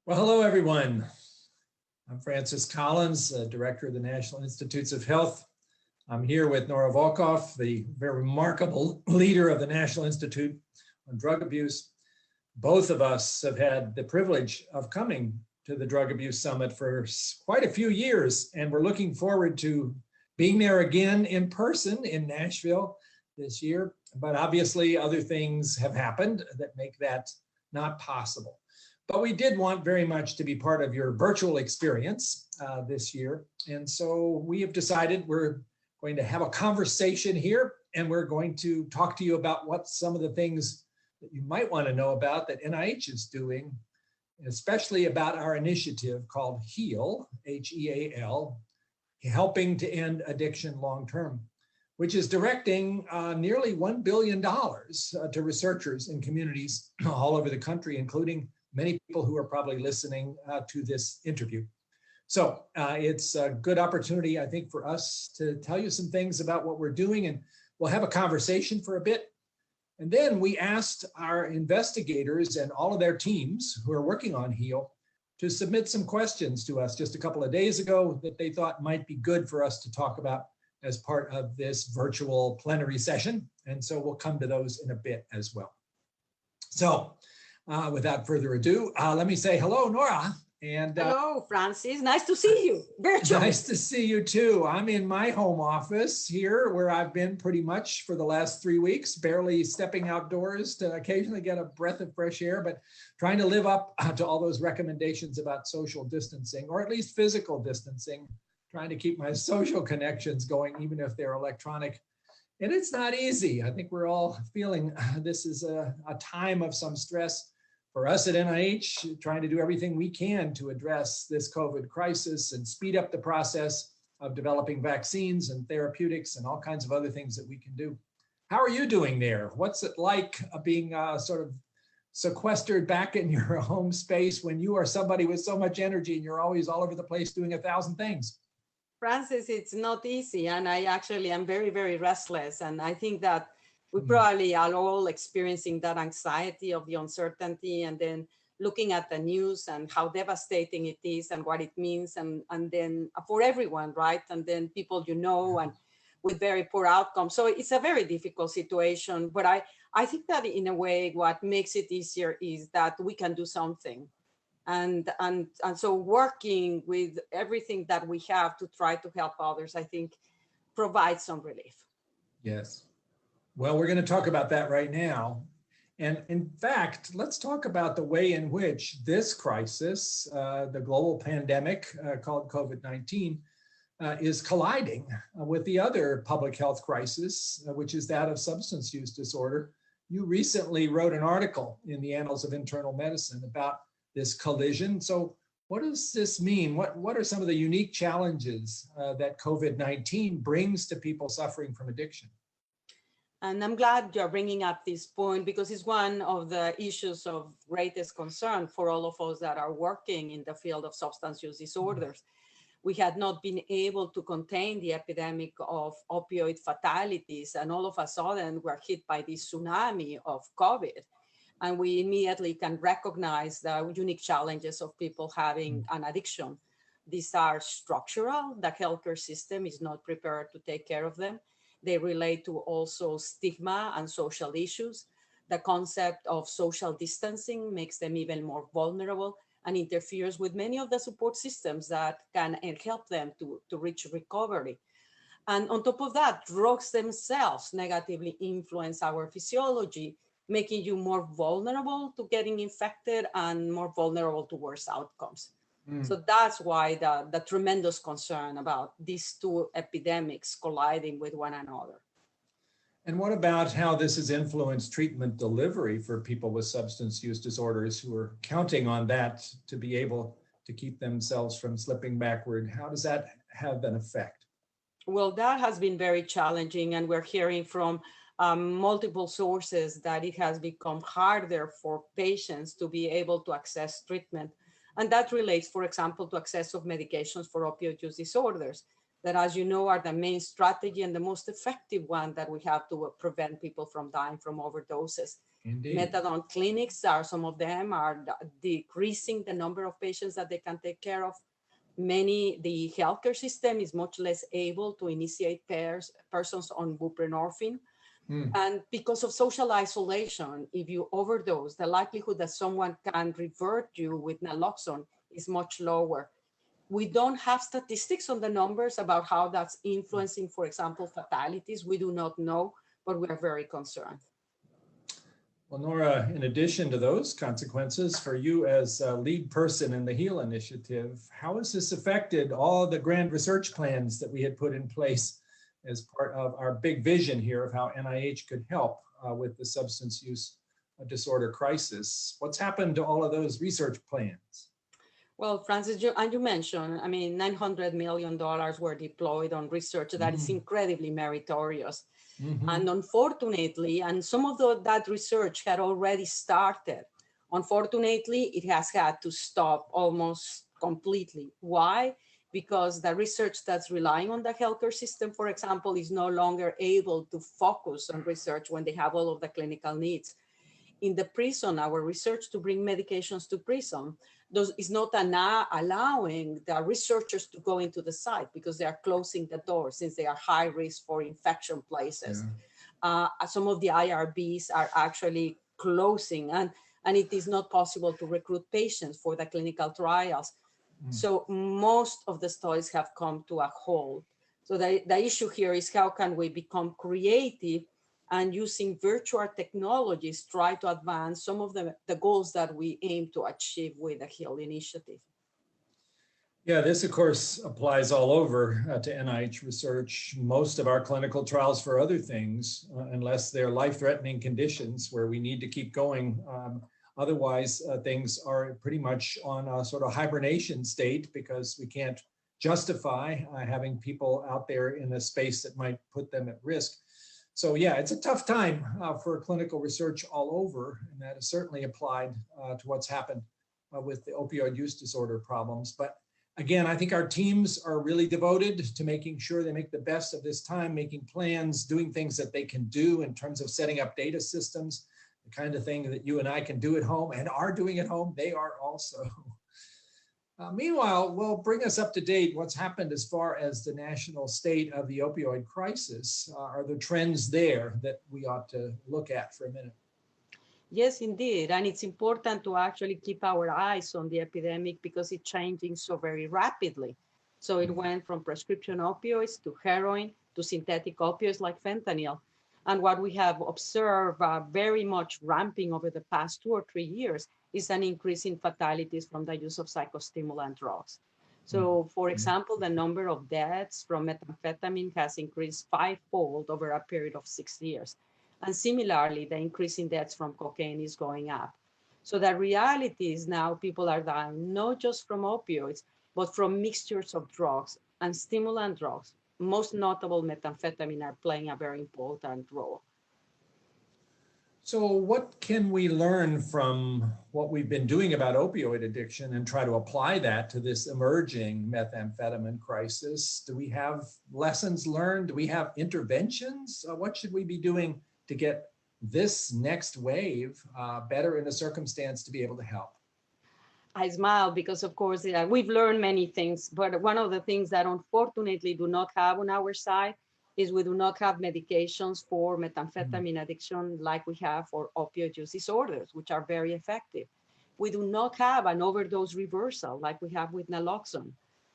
Well, hello, everyone. I'm Francis Collins, Director of the National Institutes of Health. I'm here with Nora Volkow, the very remarkable leader of the National Institute on Drug Abuse. Both of us have had the privilege of coming to the Drug Abuse Summit for quite a few years, and we're looking forward to being there again in person in Nashville this year. But obviously, other things have happened that make that not possible. But we did want very much to be part of your virtual experience this year. And so we have decided we're going to have a conversation here, and we're going to talk to you about what some of the things that you might want to know about that NIH is doing, especially about our initiative called HEAL, H-E-A-L, Helping to End Addiction Long-Term, which is directing nearly $1 billion to researchers in communities all over the country, including many people who are probably listening to this interview. So it's a good opportunity, I think, for us to tell you some things about what we're doing, and we'll have a conversation for a bit. And then we asked our investigators and all of their teams who are working on HEAL to submit some questions to us just a couple of days ago that they thought might be good for us to talk about as part of this virtual plenary session. And so we'll come to those in a bit as well. So without further ado, let me say hello, Nora. And hello, Francis. Nice to see you virtually. Nice to see you too. I'm in my home office here, where I've been pretty much for the last 3 weeks, barely stepping outdoors to occasionally get a breath of fresh air, but trying to live up to all those recommendations about social distancing, or at least physical distancing, trying to keep my social connections going, even if they're electronic. And it's not easy. I think we're all feeling this is a time of some stress for us at NIH, trying to do everything we can to address this COVID crisis and speed up the process of developing vaccines and therapeutics and all kinds of other things that we can do. How are you doing there? What's it like being sort of sequestered back in your home space when you are somebody with so much energy and you're always all over the place doing 1,000 things? Francis, it's not easy. And I actually am very, very restless. And I think that we probably are all experiencing that anxiety of the uncertainty, and then looking at the news and how devastating it is and what it means, and then for everyone, right? And then people and with very poor outcomes. So it's a very difficult situation. But I think that in a way, what makes it easier is that we can do something. And so working with everything that we have to try to help others, I think, provides some relief. Yes. Well, we're going to talk about that right now. And in fact, let's talk about the way in which this crisis, the global pandemic called COVID-19, is colliding with the other public health crisis, which is that of substance use disorder. You recently wrote an article in the Annals of Internal Medicine about this collision. So what does this mean? What are some of the unique challenges that COVID-19 brings to people suffering from addiction? And I'm glad you're bringing up this point, because it's one of the issues of greatest concern for all of us that are working in the field of substance use disorders. We had not been able to contain the epidemic of opioid fatalities, and all of a sudden we're hit by this tsunami of COVID. And we immediately can recognize the unique challenges of people having an addiction. These are structural. The healthcare system is not prepared to take care of them. They relate to also stigma and social issues. The concept of social distancing makes them even more vulnerable and interferes with many of the support systems that can help them to reach recovery. And on top of that, drugs themselves negatively influence our physiology, making you more vulnerable to getting infected and more vulnerable to worse outcomes. So that's why the tremendous concern about these two epidemics colliding with one another. And what about how this has influenced treatment delivery for people with substance use disorders who are counting on that to be able to keep themselves from slipping backward? How does that have an effect? Well, that has been very challenging, and we're hearing from multiple sources that it has become harder for patients to be able to access treatment. And that relates, for example, to access of medications for opioid use disorders. that, as you know, are the main strategy and the most effective one that we have to prevent people from dying from overdoses. Indeed. Methadone clinics are some of them are decreasing the number of patients that they can take care of. The healthcare system is much less able to initiate persons on buprenorphine. And because of social isolation, if you overdose, the likelihood that someone can revert you with naloxone is much lower. We don't have statistics on the numbers about how that's influencing, for example, fatalities. We do not know, but we're very concerned. Well, Nora, in addition to those consequences, for you as a lead person in the HEAL Initiative, how has this affected all the grand research plans that we had put in place as part of our big vision here of how NIH could help with the substance use disorder crisis? What's happened to all of those research plans? Well, Francis, you mentioned, I mean, $900 million were deployed on research that is incredibly meritorious. And unfortunately, and some of that research had already started. Unfortunately, it has had to stop almost completely. Why? Because the research that's relying on the healthcare system, for example, is no longer able to focus on research when they have all of the clinical needs. In the prison, our research to bring medications to prison is not allowing the researchers to go into the site because they are closing the door since they are high risk for infection places. Some of the IRBs are actually closing and it is not possible to recruit patients for the clinical trials. So most of the studies have come to a halt. So the issue here is how can we become creative and using virtual technologies try to advance some of the goals that we aim to achieve with the HEAL Initiative. Yeah, this of course applies all over to NIH research. Most of our clinical trials for other things, unless they're life-threatening conditions where we need to keep going. Otherwise, things are pretty much on a sort of hibernation state because we can't justify having people out there in a space that might put them at risk. So yeah, it's a tough time for clinical research all over, and that is certainly applied to what's happened with the opioid use disorder problems. But again, I think our teams are really devoted to making sure they make the best of this time, making plans, doing things that they can do in terms of setting up data systems, the kind of thing that you and I can do at home and are doing at home, they are also. Meanwhile, well, bring us up to date. What's happened as far as the national state of the opioid crisis? Are there trends there that we ought to look at for a minute? Yes, indeed. And it's important to actually keep our eyes on the epidemic because it's changing so very rapidly. So it went from prescription opioids to heroin to synthetic opioids like fentanyl. And what we have observed very much ramping over the past 2 or 3 years is an increase in fatalities from the use of psychostimulant drugs. So, for example, the number of deaths from methamphetamine has increased 5-fold over a period of 6 years. And similarly, the increase in deaths from cocaine is going up. So the reality is now people are dying not just from opioids, but from mixtures of drugs and stimulant drugs. Most notable methamphetamine are playing a very important role. So what can we learn from what we've been doing about opioid addiction and try to apply that to this emerging methamphetamine crisis? Do we have lessons learned? Do we have interventions? What should we be doing to get this next wave better in a circumstance to be able to help? I smile because, of course, we've learned many things, but one of the things that unfortunately do not have on our side is we do not have medications for methamphetamine addiction like we have for opioid use disorders, which are very effective. We do not have an overdose reversal like we have with naloxone.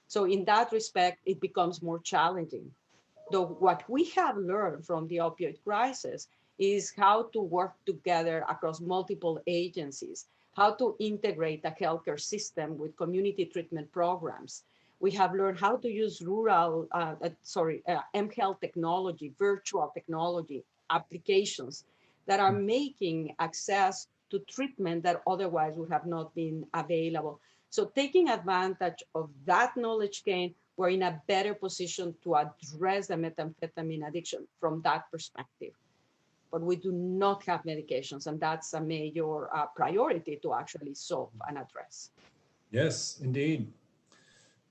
So in that respect, it becomes more challenging. Though what we have learned from the opioid crisis is how to work together across multiple agencies, how to integrate the healthcare system with community treatment programs. We have learned how to use mHealth technology, virtual technology applications that are making access to treatment that otherwise would have not been available. So taking advantage of that knowledge gain, we're in a better position to address the methamphetamine addiction from that perspective. But we do not have medications, and that's a major priority to actually solve and address. Yes, indeed.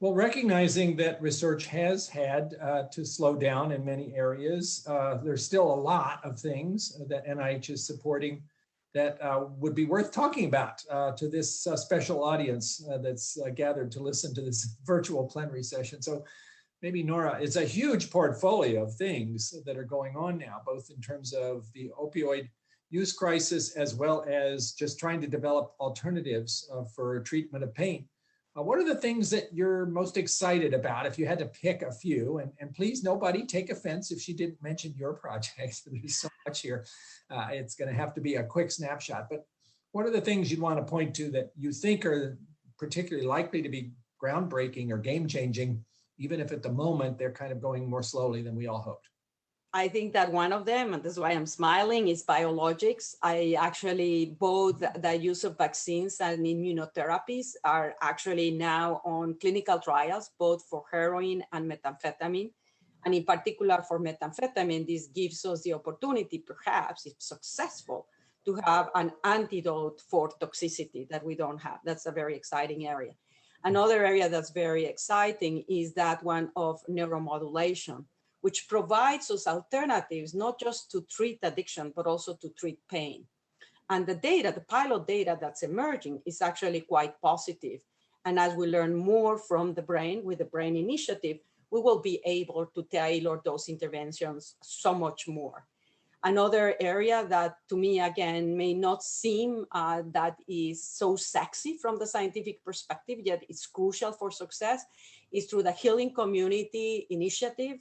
Well, recognizing that research has had to slow down in many areas, there's still a lot of things that NIH is supporting that would be worth talking about to this special audience that's gathered to listen to this virtual plenary session. So maybe Nora, it's a huge portfolio of things that are going on now, both in terms of the opioid use crisis, as well as just trying to develop alternatives for treatment of pain. What are the things that you're most excited about if you had to pick a few? And please, nobody take offense if she didn't mention your project. There's so much here. It's going to have to be a quick snapshot. But what are the things you'd want to point to that you think are particularly likely to be groundbreaking or game-changing, even if at the moment they're kind of going more slowly than we all hoped? I think that one of them, and this is why I'm smiling, is biologics. I actually, both the use of vaccines and immunotherapies are actually now on clinical trials, both for heroin and methamphetamine. And in particular for methamphetamine, this gives us the opportunity, perhaps, if successful, to have an antidote for toxicity that we don't have. That's a very exciting area. Another area that's very exciting is that one of neuromodulation, which provides us alternatives, not just to treat addiction, but also to treat pain. And the data, the pilot data that's emerging is actually quite positive. And as we learn more from the brain with the Brain Initiative, we will be able to tailor those interventions so much more. Another area that to me, again, may not seem that is so sexy from the scientific perspective, yet it's crucial for success, is through the Healing Community Initiative.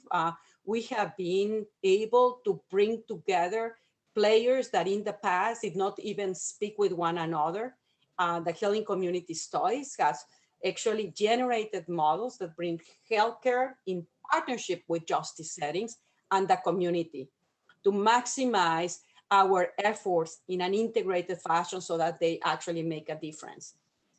We have been able to bring together players that in the past did not even speak with one another. The Healing Community Studies has actually generated models that bring healthcare in partnership with justice settings and the community to maximize our efforts in an integrated fashion so that they actually make a difference.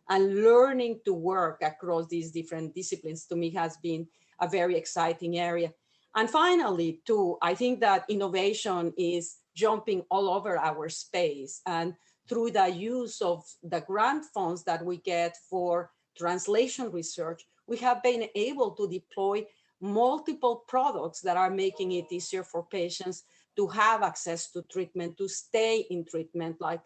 And learning to work across these different disciplines to me has been a very exciting area. And finally, too, I think that innovation is jumping all over our space. And through the use of the grant funds that we get for translation research, we have been able to deploy multiple products that are making it easier for patients to have access to treatment, to stay in treatment, like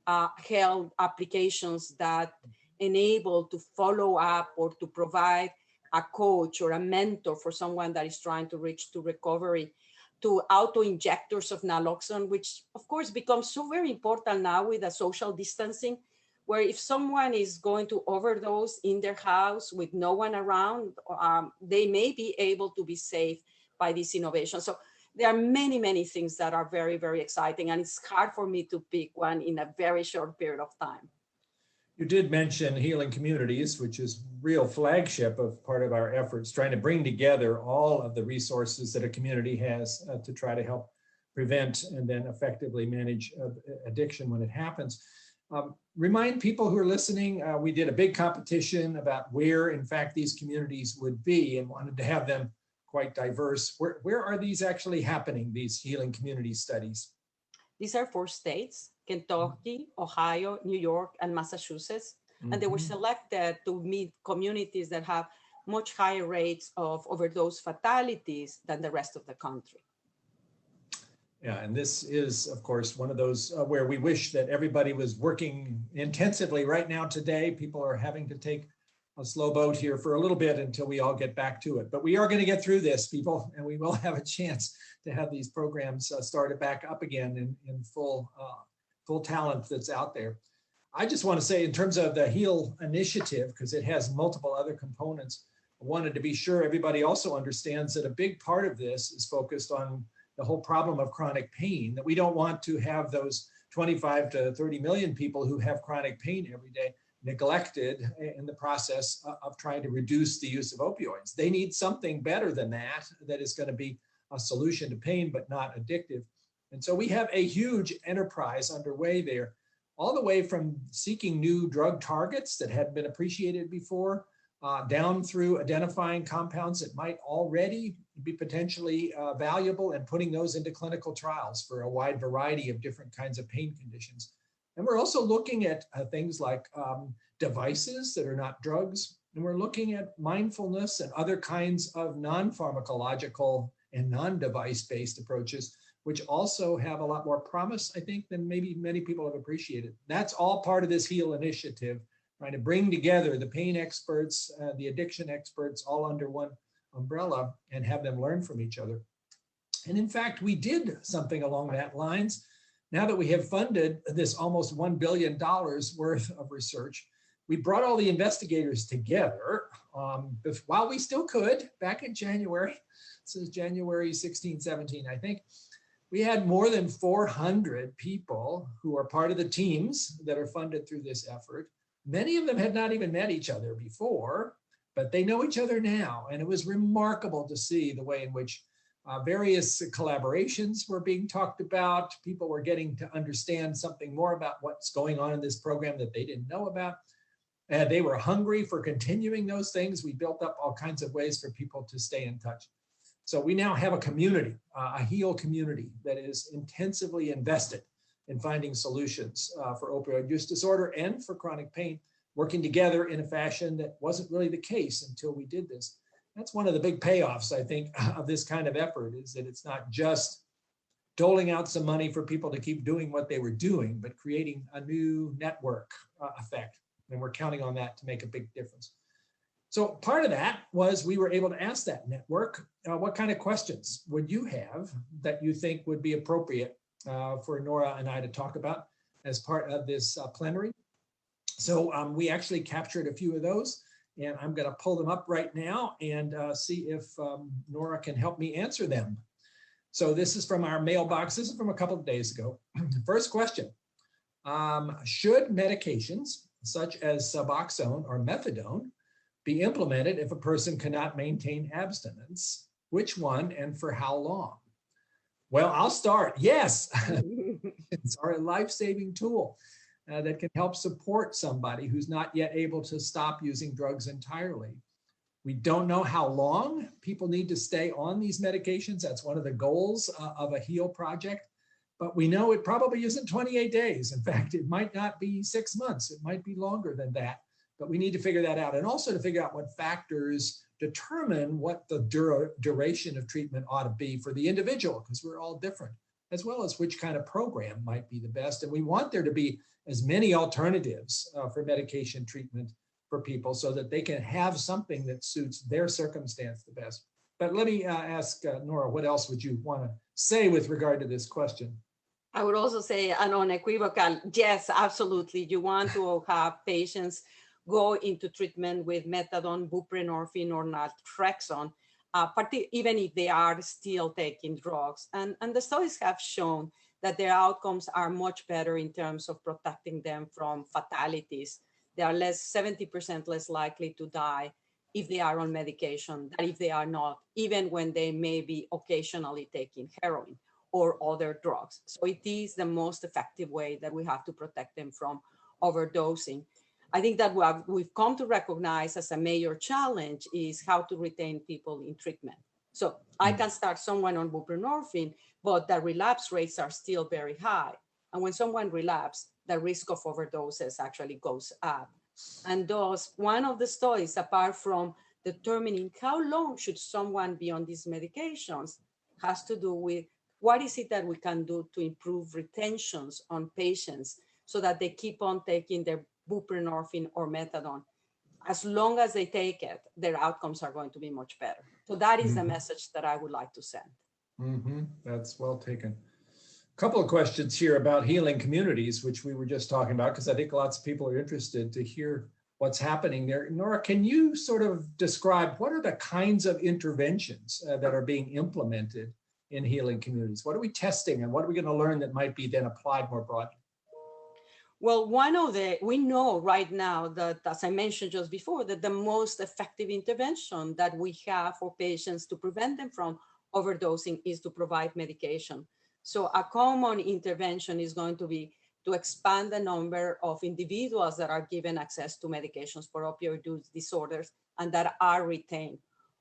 health applications that enable to follow up or to provide a coach or a mentor for someone that is trying to reach to recovery, to auto-injectors of naloxone, which of course becomes so very important now with the social distancing, where if someone is going to overdose in their house with no one around, they may be able to be saved by this innovation. So there are many, many things that are very, very exciting, and it's hard for me to pick one in a very short period of time. You did mention Healing Communities, which is real flagship of part of our efforts, trying to bring together all of the resources that a community has to try to help prevent and then effectively manage addiction when it happens. Remind people who are listening, we did a big competition about where, in fact, these communities would be and wanted to have them quite diverse. Where are these actually happening, these healing community studies? These are 4 states, Kentucky, Ohio, New York, and Massachusetts. Mm-hmm. And they were selected to meet communities that have much higher rates of overdose fatalities than the rest of the country. Yeah, and this is, of course, one of those where we wish that everybody was working intensively right now today. People are having to take a slow boat here for a little bit until we all get back to it. But we are going to get through this, people, and we will have a chance to have these programs started back up again in full talent that's out there. I just want to say, in terms of the HEAL initiative, because it has multiple other components, I wanted to be sure everybody also understands that a big part of this is focused on the whole problem of chronic pain, that we don't want to have those 25 to 30 million people who have chronic pain every day neglected in the process of trying to reduce the use of opioids. They need something better than that, that is going to be a solution to pain, but not addictive. And so we have a huge enterprise underway there, all the way from seeking new drug targets that hadn't been appreciated before, down through identifying compounds that might already be potentially valuable and putting those into clinical trials for a wide variety of different kinds of pain conditions. And we're also looking at things like devices that are not drugs. And we're looking at mindfulness and other kinds of non-pharmacological and non-device-based approaches, which also have a lot more promise, I think, than maybe many people have appreciated. That's all part of this HEAL initiative, trying to bring together the pain experts, the addiction experts, all under one umbrella and have them learn from each other. And in fact, we did something along that lines. Now that we have funded this almost $1 billion worth of research, we brought all the investigators together while we still could back in January. This is January 16, 17, I think. We had more than 400 people who are part of the teams that are funded through this effort. Many of them had not even met each other before, but they know each other now. And it was remarkable to see the way in which various collaborations were being talked about. People were getting to understand something more about what's going on in this program that they didn't know about. They were hungry for continuing those things. We built up all kinds of ways for people to stay in touch. So we now have a community, a HEAL community that is intensively invested in finding solutions for opioid use disorder and for chronic pain, working together in a fashion that wasn't really the case until we did this. That's one of the big payoffs, I think, of this kind of effort, is that it's not just doling out some money for people to keep doing what they were doing, but creating a new network effect. And we're counting on that to make a big difference. So part of that was we were able to ask that network, what kind of questions would you have that you think would be appropriate for Nora and I to talk about as part of this plenary? So we actually captured a few of those, and I'm going to pull them up right now and see if Nora can help me answer them. So this is from our mailbox. This is from a couple of days ago. First question, should medications such as Suboxone or methadone be implemented if a person cannot maintain abstinence? Which one and for how long? Well, I'll start. Yes, it's our life-saving tool that can help support somebody who's not yet able to stop using drugs entirely. We don't know how long people need to stay on these medications. That's one of the goals of a HEAL project. But we know it probably isn't 28 days. In fact, it might not be 6 months. It might be longer than that. But we need to figure that out. And also to figure out what factors determine what the duration of treatment ought to be for the individual, because we're all different, as well as which kind of program might be the best. And we want there to be as many alternatives for medication treatment for people so that they can have something that suits their circumstance the best. But let me ask Nora, what else would you want to say with regard to this question? I would also say an unequivocal, yes, absolutely. You want to have patients go into treatment with methadone, buprenorphine, or naltrexone, even if they are still taking drugs. And the studies have shown that their outcomes are much better in terms of protecting them from fatalities. They are 70% less likely to die if they are on medication than if they are not, even when they may be occasionally taking heroin or other drugs. So it is the most effective way that we have to protect them from overdosing. I think that what we've come to recognize as a major challenge is how to retain people in treatment. So I can start someone on buprenorphine, but the relapse rates are still very high. And when someone relapses, the risk of overdoses actually goes up. And thus, one of the studies, apart from determining how long should someone be on these medications, has to do with what is it that we can do to improve retentions on patients so that they keep on taking their buprenorphine or methadone. As long as they take it, their outcomes are going to be much better. So that is the message that I would like to send. That's well taken. A couple of questions here about healing communities, which we were just talking about, because I think lots of people are interested to hear what's happening there. Nora, can you sort of describe what are the kinds of interventions that are being implemented in healing communities? What are we testing and what are we going to learn that might be then applied more broadly? Well, we know right now that, as I mentioned just before, that the most effective intervention that we have for patients to prevent them from overdosing is to provide medication. So a common intervention is going to be to expand the number of individuals that are given access to medications for opioid use disorders and that are retained.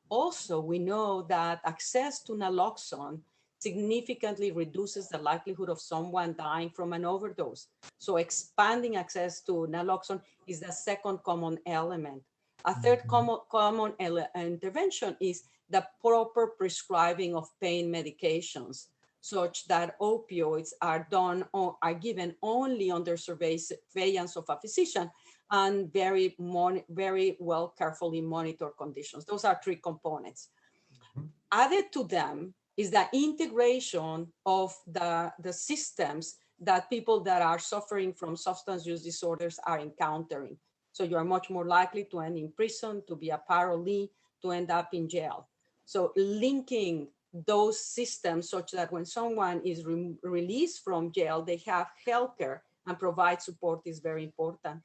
Also, we know that access to naloxone significantly reduces the likelihood of someone dying from an overdose. So expanding access to naloxone is the second common element. A third common intervention is the proper prescribing of pain medications, such that opioids are done or are given only under surveillance of a physician and very well carefully monitored conditions. Those are three components. Added to them is the integration of the systems that people that are suffering from substance use disorders are encountering. So you are much more likely to end in prison, to be a parolee, to end up in jail. So linking those systems such that when someone is released from jail, they have healthcare and provide support is very important.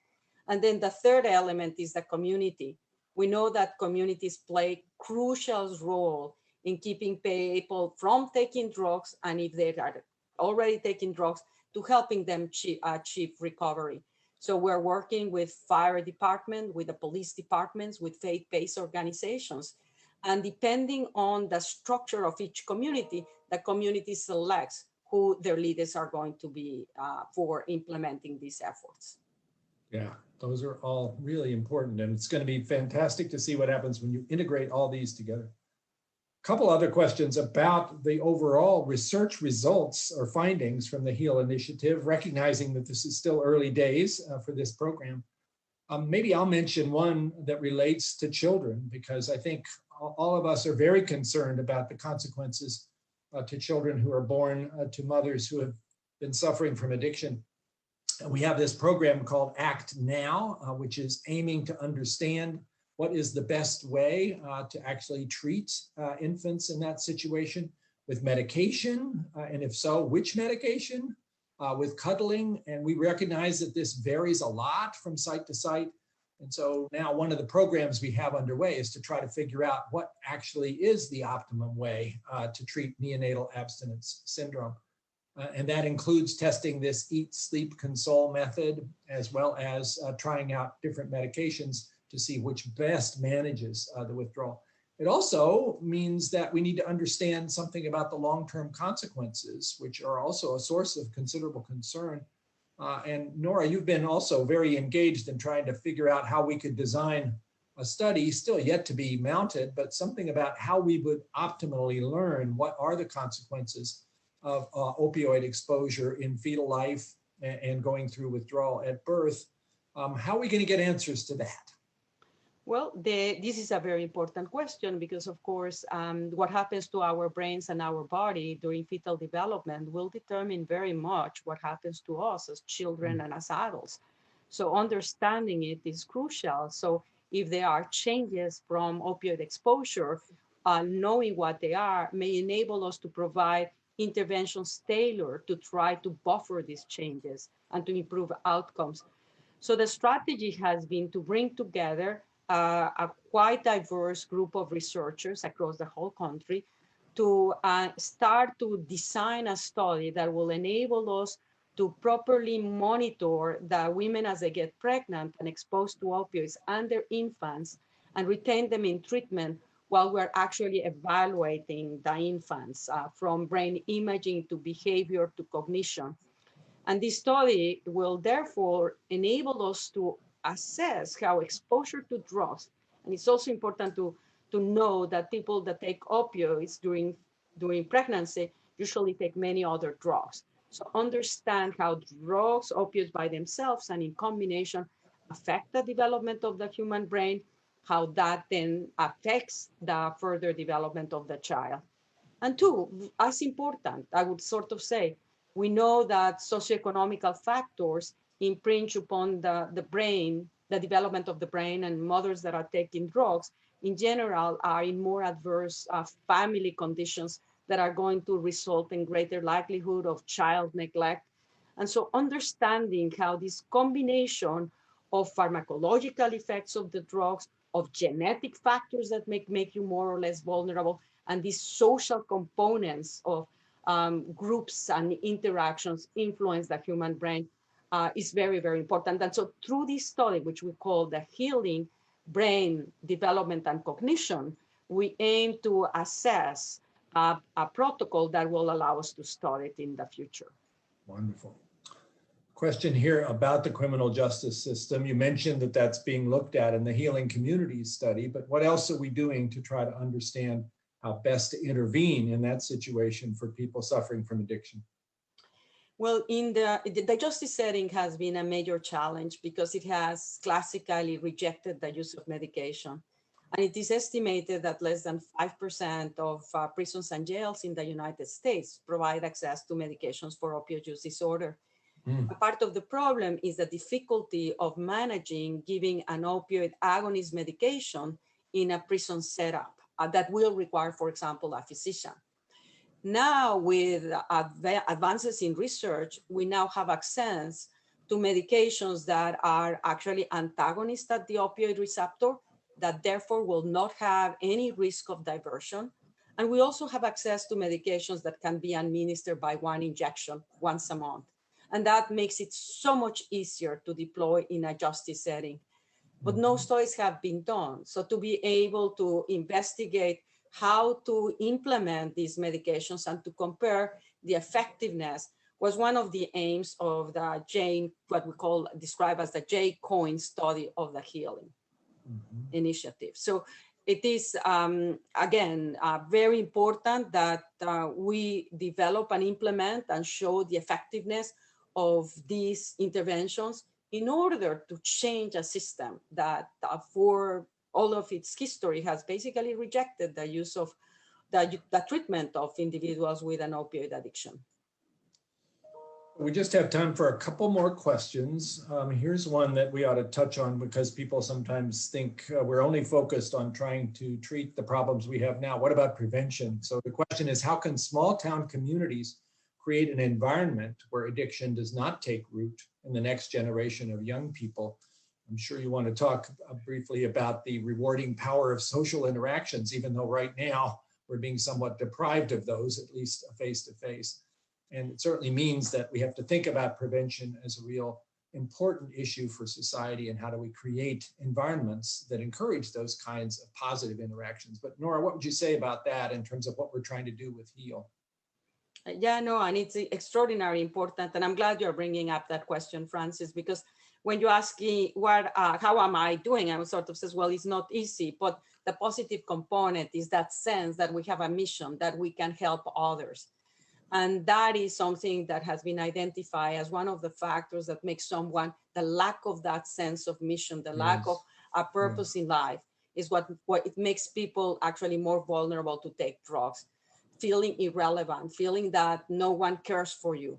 And then the third element is the community. We know that communities play crucial role in keeping people from taking drugs, and if they are already taking drugs, to helping them achieve recovery. So we're working with fire department, with the police departments, with faith-based organizations. And depending on the structure of each community, the community selects who their leaders are going to be for implementing these efforts. Yeah, those are all really important. And it's going to be fantastic to see what happens when you integrate all these together. A couple other questions about the overall research results or findings from the HEAL initiative, recognizing that this is still early days for this program. Maybe I'll mention one that relates to children, because I think all of us are very concerned about the consequences to children who are born to mothers who have been suffering from addiction. And we have this program called Act Now, which is aiming to understand what is the best way to actually treat infants in that situation with medication, and if so, which medication, with cuddling. And we recognize that this varies a lot from site to site. And so now one of the programs we have underway is to try to figure out what actually is the optimum way to treat neonatal abstinence syndrome. And that includes testing this eat, sleep, console method, as well as trying out different medications to see which best manages the withdrawal. It also means that we need to understand something about the long-term consequences, which are also a source of considerable concern. And Nora, you've been also very engaged in trying to figure out how we could design a study, still yet to be mounted, but something about how we would optimally learn what are the consequences of opioid exposure in fetal life and going through withdrawal at birth. How are we going to get answers to that? Well, this is a very important question because, of course, what happens to our brains and our body during fetal development will determine very much what happens to us as children and as adults. So understanding it is crucial. So if there are changes from opioid exposure, knowing what they are may enable us to provide interventions tailored to try to buffer these changes and to improve outcomes. So the strategy has been to bring together a quite diverse group of researchers across the whole country to start to design a study that will enable us to properly monitor the women as they get pregnant and exposed to opioids and their infants and retain them in treatment while we're actually evaluating the infants from brain imaging to behavior to cognition. And this study will therefore enable us to assess how exposure to drugs, and it's also important to know that people that take opioids during pregnancy usually take many other drugs. So understand how drugs, opioids by themselves and in combination affect the development of the human brain, how that then affects the further development of the child. And two, as important, I would sort of say, we know that socioeconomical factors impinge upon the brain, the development of the brain, and mothers that are taking drugs in general are in more adverse family conditions that are going to result in greater likelihood of child neglect. And so understanding how this combination of pharmacological effects of the drugs, of genetic factors that make you more or less vulnerable, and these social components of groups and interactions influence the human brain is very, very important. And so through this study, which we call the Healing Brain Development and Cognition, we aim to assess a protocol that will allow us to start it in the future. Wonderful. Question here about the criminal justice system. You mentioned that that's being looked at in the Healing Communities study, but what else are we doing to try to understand how best to intervene in that situation for people suffering from addiction? Well, in the justice setting has been a major challenge because it has classically rejected the use of medication. And it is estimated that less than 5% of prisons and jails in the United States provide access to medications for opioid use disorder. A part of the problem is the difficulty of managing giving an opioid agonist medication in a prison setup that will require, for example, a physician. Now, with advances in research, we now have access to medications that are actually antagonists at the opioid receptor, that therefore will not have any risk of diversion. And we also have access to medications that can be administered by one injection once a month. And that makes it so much easier to deploy in a justice setting. But no studies have been done. So to be able to investigate how to implement these medications and to compare the effectiveness was one of the aims of the what we describe as the J-Coin study of the Healing Initiative. So it is, again, very important that we develop and implement and show the effectiveness of these interventions in order to change a system that for all of its history has basically rejected the use of the treatment of individuals with an opioid addiction. We just have time for a couple more questions. Here's one that we ought to touch on because people sometimes think we're only focused on trying to treat the problems we have now. What about prevention? So the question is, how can small town communities create an environment where addiction does not take root in the next generation of young people? I'm sure you want to talk briefly about the rewarding power of social interactions, even though right now we're being somewhat deprived of those, at least face-to-face. And it certainly means that we have to think about prevention as a real important issue for society, and how do we create environments that encourage those kinds of positive interactions. But Nora, what would you say about that in terms of what we're trying to do with HEAL? Yeah, no, and it's extraordinarily important. And I'm glad you're bringing up that question, Francis, because when you ask me how am I doing, I sort of says, well, it's not easy, but the positive component is that sense that we have a mission, that we can help others. And that is something that has been identified as one of the factors that makes someone, the lack of that sense of mission, the lack of a purpose in life is what it makes people actually more vulnerable to take drugs. Feeling irrelevant, feeling that no one cares for you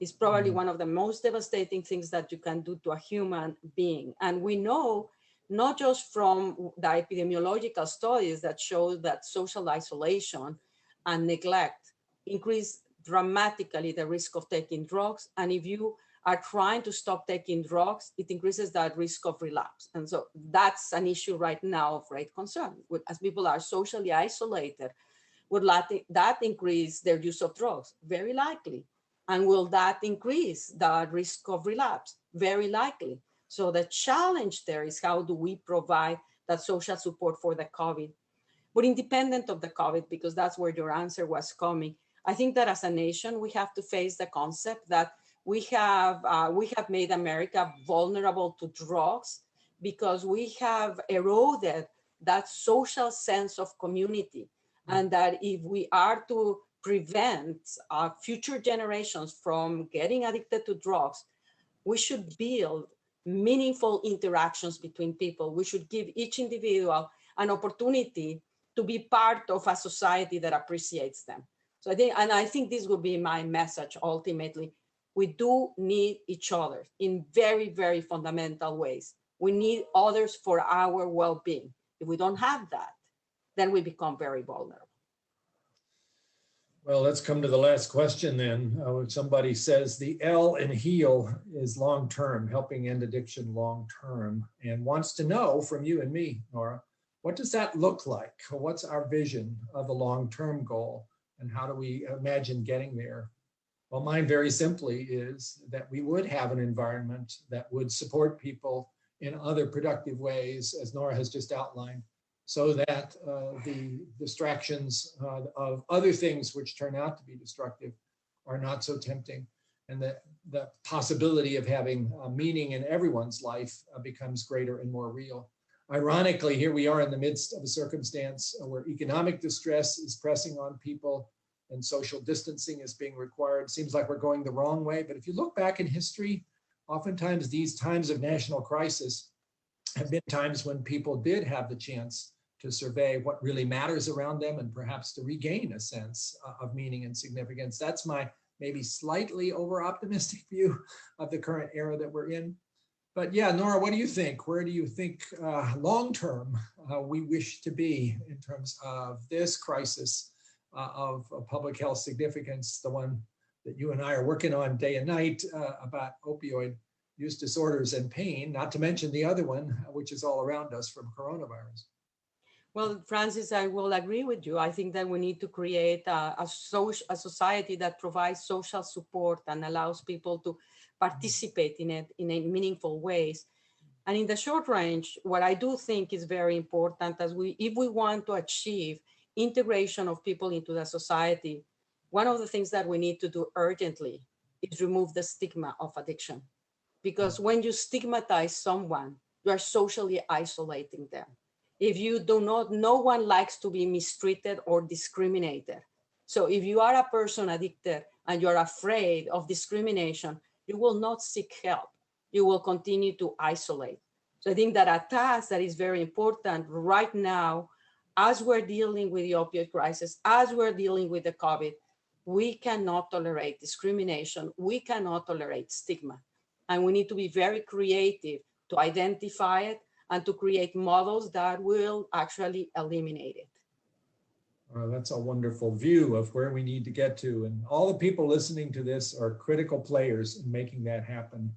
is probably one of the most devastating things that you can do to a human being. And we know, not just from the epidemiological studies that show that social isolation and neglect increase dramatically the risk of taking drugs. And if you are trying to stop taking drugs, it increases that risk of relapse. And so that's an issue right now of great concern. As people are socially isolated, would that increase their use of drugs? Very likely. And will that increase the risk of relapse? Very likely. So the challenge there is, how do we provide that social support for the COVID? But independent of the COVID, because that's where your answer was coming, I think that as a nation, we have to face the concept that we have made America vulnerable to drugs because we have eroded that social sense of community. And that if we are to prevent future generations from getting addicted to drugs, we should build meaningful interactions between people. We should give each individual an opportunity to be part of a society that appreciates them. So I think this will be my message ultimately. We do need each other in very, very fundamental ways. We need others for our well-being. If we don't have that, then we become very vulnerable. Well, let's come to the last question then. Somebody says the L in HEAL is long-term, helping end addiction long-term, and wants to know from you and me, Nora, what does that look like? What's our vision of a long-term goal, and how do we imagine getting there? Well, mine very simply is that we would have an environment that would support people in other productive ways, as Nora has just outlined, so that the distractions of other things which turn out to be destructive are not so tempting, and that the possibility of having meaning in everyone's life becomes greater and more real. Ironically, here we are in the midst of a circumstance where economic distress is pressing on people and social distancing is being required. Seems like we're going the wrong way, but if you look back in history, oftentimes these times of national crisis have been times when people did have the chance to survey what really matters around them and perhaps to regain a sense of meaning and significance. That's my maybe slightly over-optimistic view of the current era that we're in. But yeah, Nora, what do you think? Where do you think long-term we wish to be in terms of this crisis of public health significance, the one that you and I are working on day and night about opioid use disorders and pain, not to mention the other one, which is all around us from coronavirus? Well, Francis, I will agree with you. I think that we need to create a society that provides social support and allows people to participate in it in a meaningful ways. And in the short range, what I do think is very important if we want to achieve integration of people into the society, one of the things that we need to do urgently is remove the stigma of addiction. Because when you stigmatize someone, you are socially isolating them. If you do not, no one likes to be mistreated or discriminated. So if you are a person addicted and you're afraid of discrimination, you will not seek help. You will continue to isolate. So I think that a task that is very important right now, as we're dealing with the opioid crisis, as we're dealing with the COVID, we cannot tolerate discrimination. We cannot tolerate stigma. And we need to be very creative to identify it and to create models that will actually eliminate it. Well, that's a wonderful view of where we need to get to. And all the people listening to this are critical players in making that happen.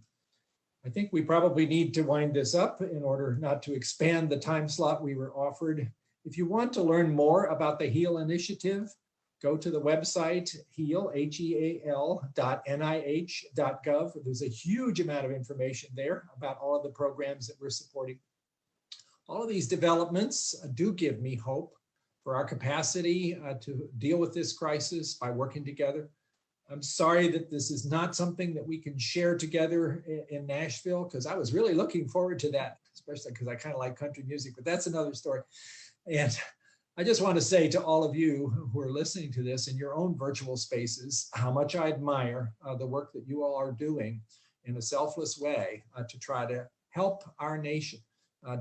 I think we probably need to wind this up in order not to expand the time slot we were offered. If you want to learn more about the HEAL Initiative, go to the website heal, heal.nih.gov. There's a huge amount of information there about all of the programs that we're supporting. All of these developments do give me hope for our capacity to deal with this crisis by working together. I'm sorry that this is not something that we can share together in Nashville, because I was really looking forward to that, especially because I kind of like country music, but that's another story. And I just want to say to all of you who are listening to this in your own virtual spaces, how much I admire the work that you all are doing in a selfless way to try to help our nation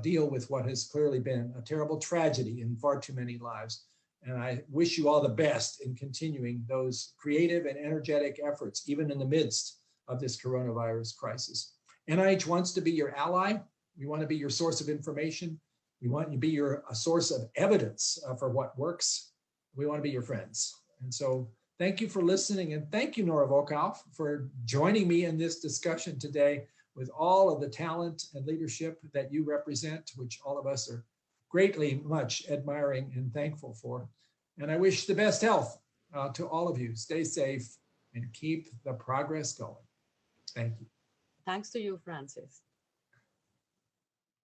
deal with what has clearly been a terrible tragedy in far too many lives. And I wish you all the best in continuing those creative and energetic efforts, even in the midst of this coronavirus crisis. NIH wants to be your ally. We want to be your source of information. We want you to be a source of evidence for what works. We want to be your friends. And so thank you for listening. And thank you, Nora Volkow, for joining me in this discussion today with all of the talent and leadership that you represent, which all of us are greatly much admiring and thankful for. And I wish the best health to all of you. Stay safe and keep the progress going. Thank you. Thanks to you, Francis.